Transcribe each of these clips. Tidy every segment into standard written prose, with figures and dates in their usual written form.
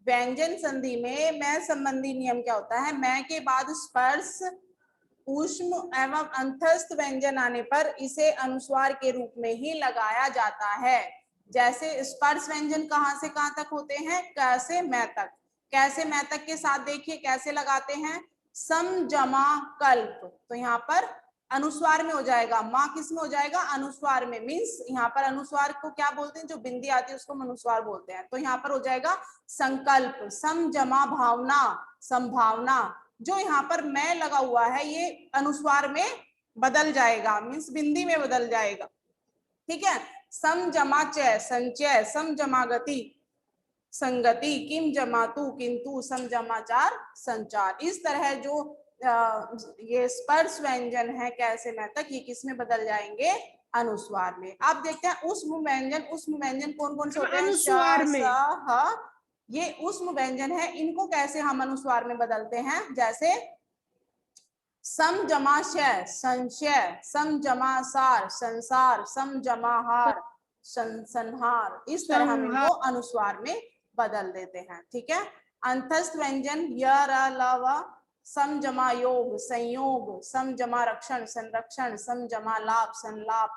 व्यंजन संधि में मैं संबंधी नियम क्या होता है, मैं के बाद स्पर्श ऊष्म एवं अंतस्थ व्यंजन आने पर इसे अनुस्वार के रूप में ही लगाया जाता है। जैसे स्पर्श व्यंजन कहां से कहां तक होते हैं, क से मैं तक। कैसे मैं तक के साथ देखिए कैसे लगाते हैं, सम जमा कल्प, तो यहाँ पर अनुस्वार में हो जाएगा, माँ किस में हो जाएगा, अनुस्वार में। मीन्स यहाँ पर अनुस्वार को क्या बोलते हैं, जो बिंदी आती है उसको अनुस्वार बोलते हैं। तो यहाँ पर हो जाएगा संकल्प, सम जमा भावना, संभावना। जो यहाँ पर मैं लगा हुआ है ये अनुस्वार में बदल जाएगा, मीन्स बिंदी में बदल जाएगा। ठीक है, सम जमा चय संचय, सम जमा गति संगति, किम जमा तू किंतु, सम जमा चार संचार। इस तरह जो ये स्पर्श व्यंजन है कैसे मैं तक, ये किस में बदल जाएंगे, अनुस्वार में। आप देखते हैं उष्म व्यंजन, उष्म व्यंजन कौन कौन से होते हैं, अनुस्वार श, में। स, ह, ये उष्म व्यंजन है। इनको कैसे हम अनुस्वार में बदलते हैं, जैसे सम जमा शय संशय, सम जमा सार संसार, सम जमा हार संहार। इस तरह हम इनको अनुस्वार में बदल देते हैं। ठीक है, अंतस्थ व्यंजन य र ल व, सम जमा योग संयोग, सम जमा रक्षण संरक्षण, सम जमा लाभ संलाप,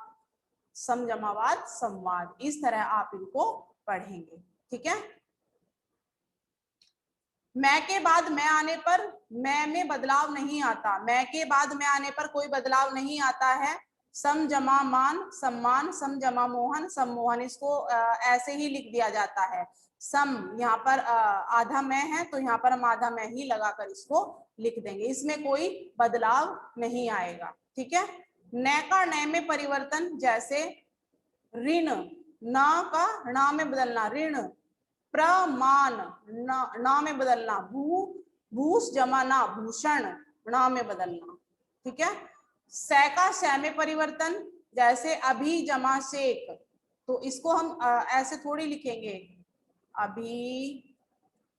सम जमावाद संवाद। इस तरह आप इनको पढ़ेंगे। ठीक है, मैं के बाद मैं आने पर मैं में बदलाव नहीं आता, मैं के बाद मैं आने पर कोई बदलाव नहीं आता है। सम जमा मान सम्मान, सम जमा मोहन सम्मोहन, इसको ऐसे ही लिख दिया जाता है। सम यहाँ पर आधा मैं है तो यहाँ पर हम आधा मैं ही लगाकर इसको लिख देंगे, इसमें कोई बदलाव नहीं आएगा। ठीक है, न का न में परिवर्तन, जैसे ऋण, न का ण में बदलना ऋण, प्रमाण न में बदलना, भू भूष जमा ना भूषण, न में बदलना। ठीक है, से का से में परिवर्तन, जैसे अभी जमा शेख, तो इसको हम ऐसे थोड़ी लिखेंगे अभी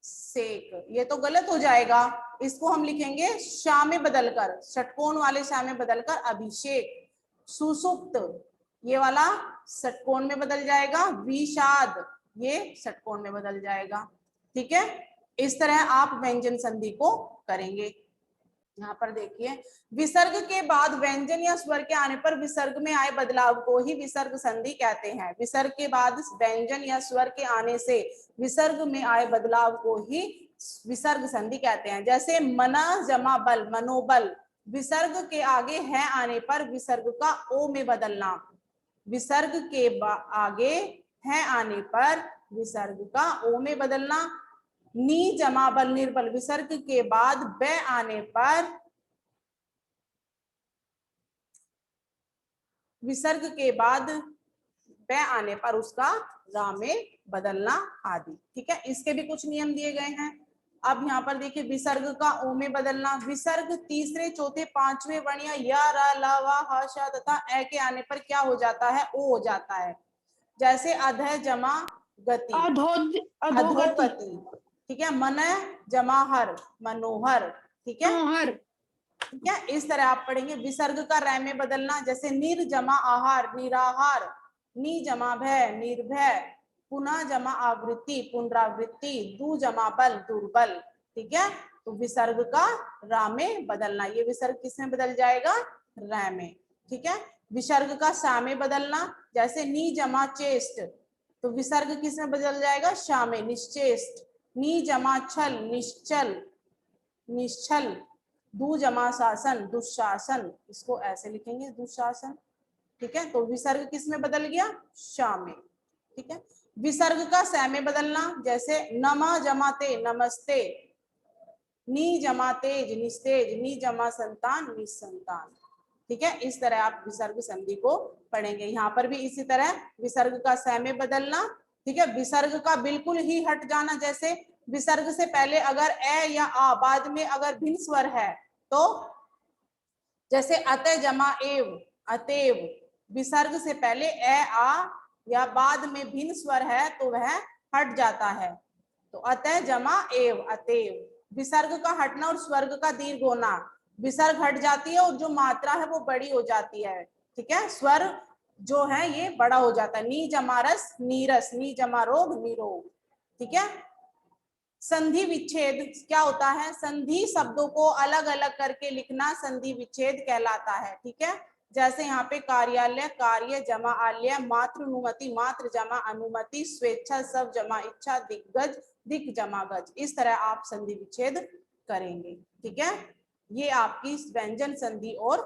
शेख, ये तो गलत हो जाएगा। इसको हम लिखेंगे शा में बदलकर, षटकोण वाले शा में बदलकर अभिषेक। सुसुप्त, ये वाला षटकोण में बदल जाएगा, विषाद ये षटकोण में बदल जाएगा। ठीक है, इस तरह आप व्यंजन संधि को करेंगे। यहाँ पर देखिए, विसर्ग के बाद व्यंजन या स्वर के आने पर विसर्ग में आए बदलाव को ही विसर्ग संधि कहते हैं। विसर्ग के बाद व्यंजन या स्वर के आने से विसर्ग में आए बदलाव को ही विसर्ग संधि कहते हैं। जैसे मना जमा बल मनोबल, विसर्ग के आगे है आने पर विसर्ग का ओ में बदलना, विसर्ग के आगे है आने पर विसर्ग का ओ में बदलना। नी जमा बल निर्बल, विसर्ग के बाद ब आने पर विसर्ग के बाद ब आने पर उसका रा में बदलना आदि। ठीक है, इसके भी कुछ नियम दिए गए हैं। अब यहाँ पर देखिए, विसर्ग का ओ में बदलना, विसर्ग तीसरे चौथे पांचवें वर्ण या य र ल व ह श तथा ए के आने पर क्या हो जाता है, ओ हो जाता है। जैसे अध जमा गति, अधोगति। ठीक है, मन जमा हर मनोहर। ठीक है, ठीक है, इस तरह आप पढ़ेंगे। विसर्ग का रै में बदलना, जैसे निर जमा आहार निराहार, नी जमा भय निर्भय, पुनः जमा आवृत्ति पुनरावृत्ति, दू जमा बल दुर्बल। ठीक है, तो विसर्ग का रा में बदलना, ये विसर्ग किस में बदल जाएगा, रै में। ठीक है, विसर्ग का सा में बदलना, जैसे नी जमा चेष्ट, तो विसर्ग किस में बदल जाएगा, शा में निश्चेष्ट। नी जमा छल निश्चल निश्चल, दू जमा शासन दुशासन, इसको ऐसे लिखेंगे दुशासन। ठीक है, तो विसर्ग किस में बदल गया, शा में। ठीक है, विसर्ग का स में बदलना, जैसे नमा जमाते नमस्ते, नी जमा तेज निस्तेज, नी जमा संतान निसंतान। ठीक है, इस तरह आप विसर्ग संधि को पढ़ेंगे। यहाँ पर भी इसी तरह विसर्ग का स में बदलना। ठीक है, विसर्ग का बिल्कुल ही हट जाना, जैसे विसर्ग से पहले अगर ए या आ, बाद में अगर भिन्न स्वर है, तो जैसे अत जमा एव अतेव, विसर्ग से पहले ए आ या बाद में भिन्न स्वर है तो वह हट जाता है, तो अतः जमा एव अतेव। विसर्ग का हटना और स्वर्ग का दीर्घ होना, विसर्ग हट जाती है और जो मात्रा है वो बड़ी हो जाती है। ठीक है, स्वर जो है ये बड़ा हो जाता है, नी जमा रस नीरस, नी जमा रोग निरोग। ठीक है, संधि विच्छेद क्या होता है, संधि शब्दों को अलग अलग करके लिखना संधि विच्छेद कहलाता है। ठीक है, जैसे यहाँ पे कार्यालय, कार्य जमा आल्य, मातृनुमति, मातृ जमा अनुमति, स्वेच्छा सब जमा इच्छा, दिग्गज दिक जमा गज, इस तरह आप संधि विच्छेद करेंगे। ठीक है, ये आपकी व्यंजन संधि और